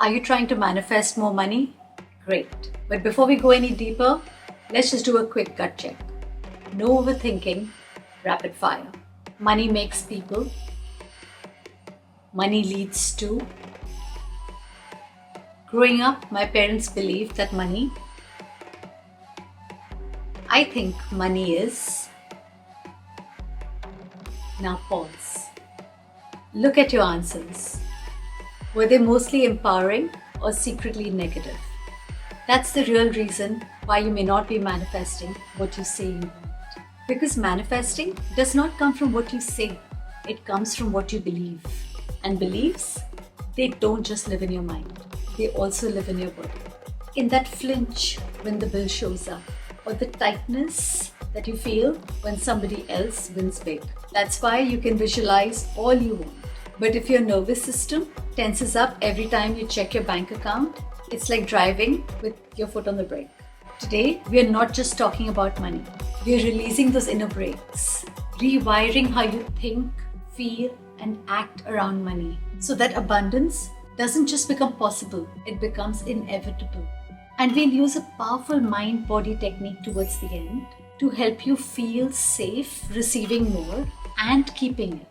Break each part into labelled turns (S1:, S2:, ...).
S1: Are you trying to manifest more money? Great. But before we go any deeper, let's just do a quick gut check. No overthinking, rapid fire. Money makes people. Money leads to. Growing up, my parents believed that money. I think money is. Now pause. Look at your answers. Were they mostly empowering or secretly negative? That's the real reason why you may not be manifesting what you say you want. Because manifesting does not come from what you say, it comes from what you believe. And beliefs, they don't just live in your mind, they also live in your body. In that flinch when the bill shows up, or the tightness that you feel when somebody else wins big. That's why you can visualize all you want. But if your nervous system tenses up every time you check your bank account, it's like driving with your foot on the brake. Today, we are not just talking about money. We are releasing those inner brakes, rewiring how you think, feel, and act around money so that abundance doesn't just become possible, it becomes inevitable. And we'll use a powerful mind-body technique towards the end to help you feel safe receiving more and keeping it.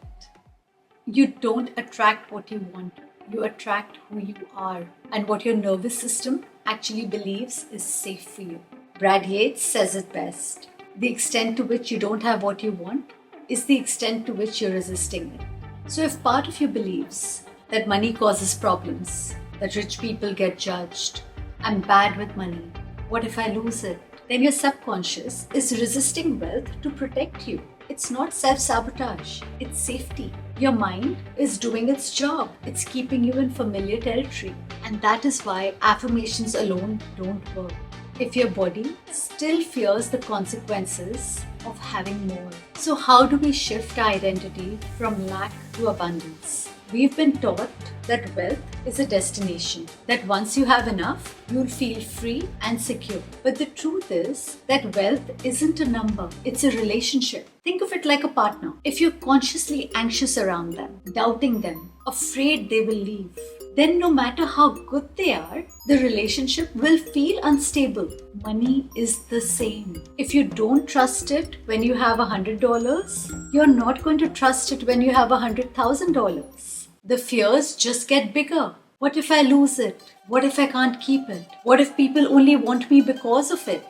S1: You don't attract what you want, you attract who you are and what your nervous system actually believes is safe for you. Brad Yates says it best. The extent to which you don't have what you want is the extent to which you're resisting it. So if part of you believes that money causes problems, that rich people get judged, I'm bad with money, what if I lose it? Then your subconscious is resisting wealth to protect you. It's not self-sabotage, it's safety. Your mind is doing its job. It's keeping you in familiar territory. And that is why affirmations alone don't work. If your body still fears the consequences of having more. So how do we shift our identity from lack to abundance? We've been taught that wealth is a destination, that once you have enough, you'll feel free and secure. But the truth is that wealth isn't a number, it's a relationship. Think of it like a partner. If you're consciously anxious around them, doubting them, afraid they will leave, then no matter how good they are, the relationship will feel unstable. Money is the same. If you don't trust it when you have $100, you're not going to trust it when you have $100,000. The fears just get bigger. What if I lose it? What if I can't keep it? What if people only want me because of it?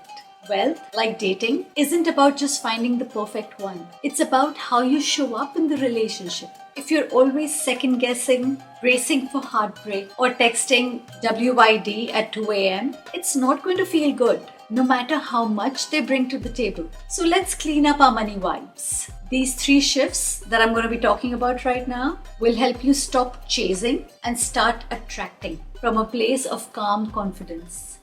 S1: Wealth, like dating, isn't about just finding the perfect one. It's about how you show up in the relationship. If you're always second guessing, bracing for heartbreak, or texting WYD at 2 a.m., it's not going to feel good, no matter how much they bring to the table. So let's clean up our money vibes. These 3 shifts that I'm going to be talking about right now will help you stop chasing and start attracting from a place of calm confidence.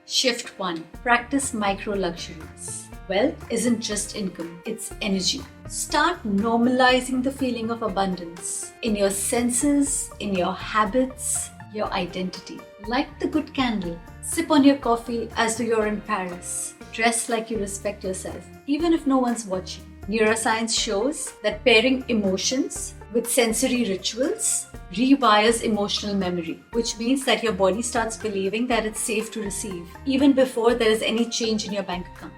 S1: Shift 1. Practice micro luxuries. Wealth isn't just income, it's energy. Start normalizing the feeling of abundance in your senses, in your habits, your identity. Light the good candle. Sip on your coffee as though you're in Paris. Dress like you respect yourself, even if no one's watching. Neuroscience shows that pairing emotions with sensory rituals rewires emotional memory, which means that your body starts believing that it's safe to receive, even before there is any change in your bank account.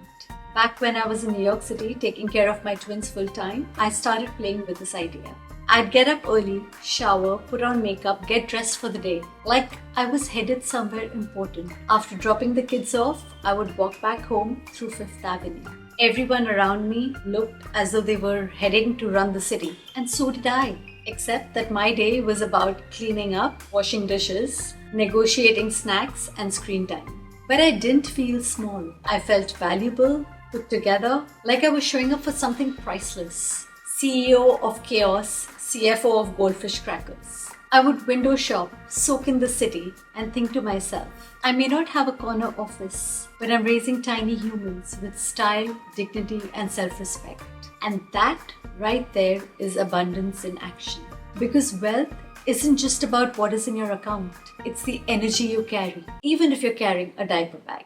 S1: Back when I was in New York City taking care of my twins full time, I started playing with this idea. I'd get up early, shower, put on makeup, get dressed for the day, like I was headed somewhere important. After dropping the kids off, I would walk back home through Fifth Avenue. Everyone around me looked as though they were heading to run the city, and so did I. Except that my day was about cleaning up, washing dishes, negotiating snacks, and screen time. But I didn't feel small. I felt valuable, put together, like I was showing up for something priceless. CEO of Chaos, CFO of Goldfish Crackers. I would window shop, soak in the city, and think to myself, I may not have a corner office, but I'm raising tiny humans with style, dignity, and self-respect. And that right there is abundance in action. Because wealth isn't just about what is in your account, it's the energy you carry, even if you're carrying a diaper bag.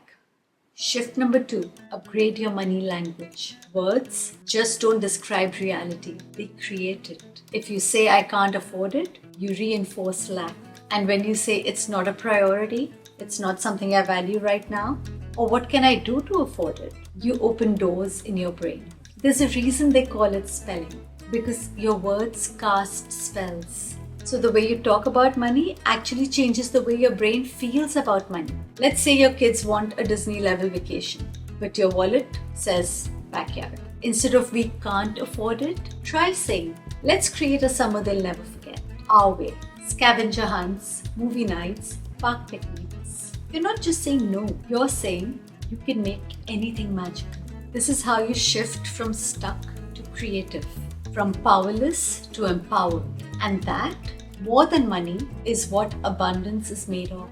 S1: Shift number 2, upgrade your money language. Words just don't describe reality, they create it. If you say I can't afford it, you reinforce lack. And when you say it's not a priority, it's not something I value right now, or what can I do to afford it, you open doors in your brain. There's a reason they call it spelling, because your words cast spells. So the way you talk about money actually changes the way your brain feels about money. Let's say your kids want a Disney level vacation, but your wallet says backyard. Instead of we can't afford it, try saying, let's create a summer they'll never forget. Our way. Scavenger hunts, movie nights, park picnics. You're not just saying no, you're saying you can make anything magical. This is how you shift from stuck to creative, from powerless to empowered. And that, more than money, is what abundance is made of.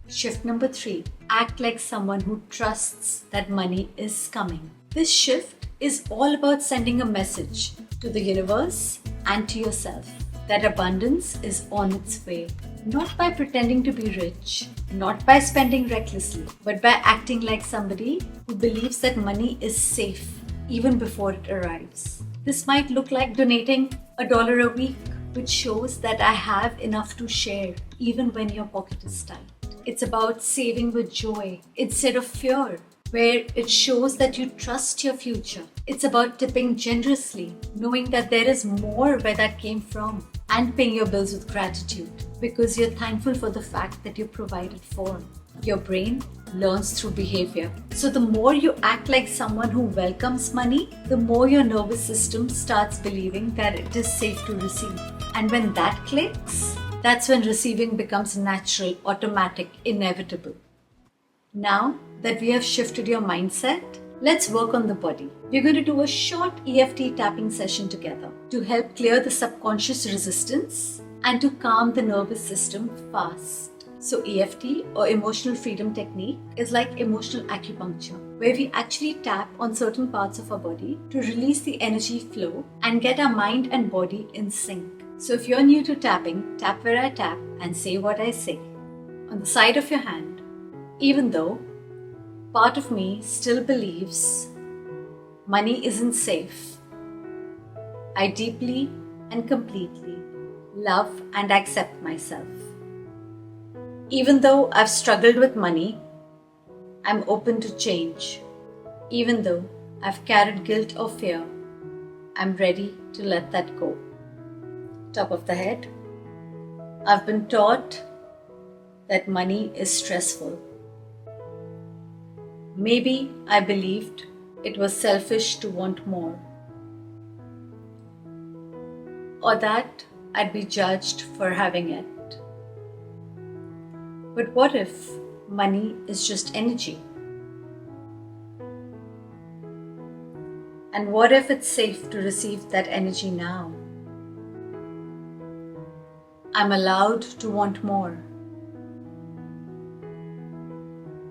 S1: Shift number 3, act like someone who trusts that money is coming. This shift is all about sending a message to the universe and to yourself that abundance is on its way. Not by pretending to be rich, not by spending recklessly, but by acting like somebody who believes that money is safe even before it arrives. This might look like donating $1 a week, which shows that I have enough to share even when your pocket is tight. It's about saving with joy instead of fear, where it shows that you trust your future. It's about tipping generously, knowing that there is more where that came from, and paying your bills with gratitude because you're thankful for the fact that you're provided for. Your brain learns through behavior. So the more you act like someone who welcomes money, the more your nervous system starts believing that it is safe to receive. And when that clicks, that's when receiving becomes natural, automatic, inevitable. Now that we have shifted your mindset, let's work on the body. We're going to do a short EFT tapping session together to help clear the subconscious resistance and to calm the nervous system fast. So EFT, or Emotional Freedom Technique, is like emotional acupuncture, where we actually tap on certain parts of our body to release the energy flow and get our mind and body in sync. So if you're new to tapping, tap where I tap and say what I say. On the side of your hand, even though part of me still believes money isn't safe, I deeply and completely love and accept myself. Even though I've struggled with money, I'm open to change. Even though I've carried guilt or fear, I'm ready to let that go. Top of the head, I've been taught that money is stressful. Maybe I believed it was selfish to want more, or that I'd be judged for having it. But what if money is just energy? And what if it's safe to receive that energy now? I'm allowed to want more.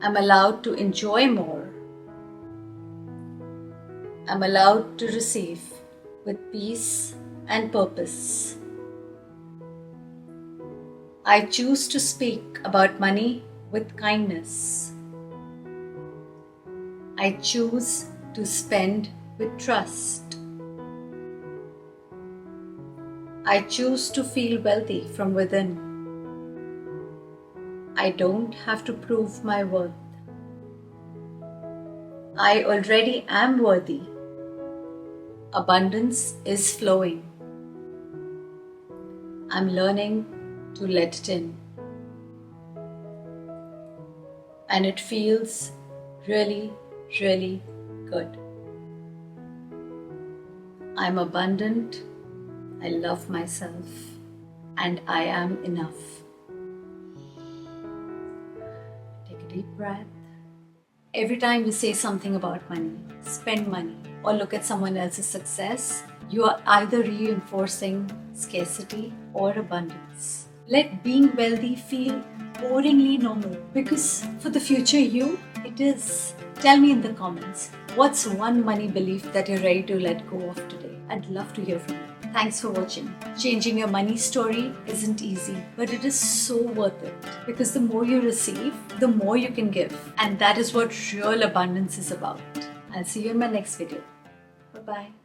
S1: I'm allowed to enjoy more. I'm allowed to receive with peace and purpose. I choose to speak about money with kindness. I choose to spend with trust. I choose to feel wealthy from within. I don't have to prove my worth. I already am worthy. Abundance is flowing. I'm learning to let it in. And it feels really, really good. I'm abundant. I love myself. And I am enough. Take a deep breath. Every time you say something about money, spend money, or look at someone else's success, you are either reinforcing scarcity or abundance. Let being wealthy feel boringly normal, because for the future you, it is. Tell me in the comments, what's one money belief that you're ready to let go of today? I'd love to hear from you. Thanks for watching. Changing your money story isn't easy, but it is so worth it, because the more you receive, the more you can give. And that is what real abundance is about. I'll see you in my next video. Bye-bye.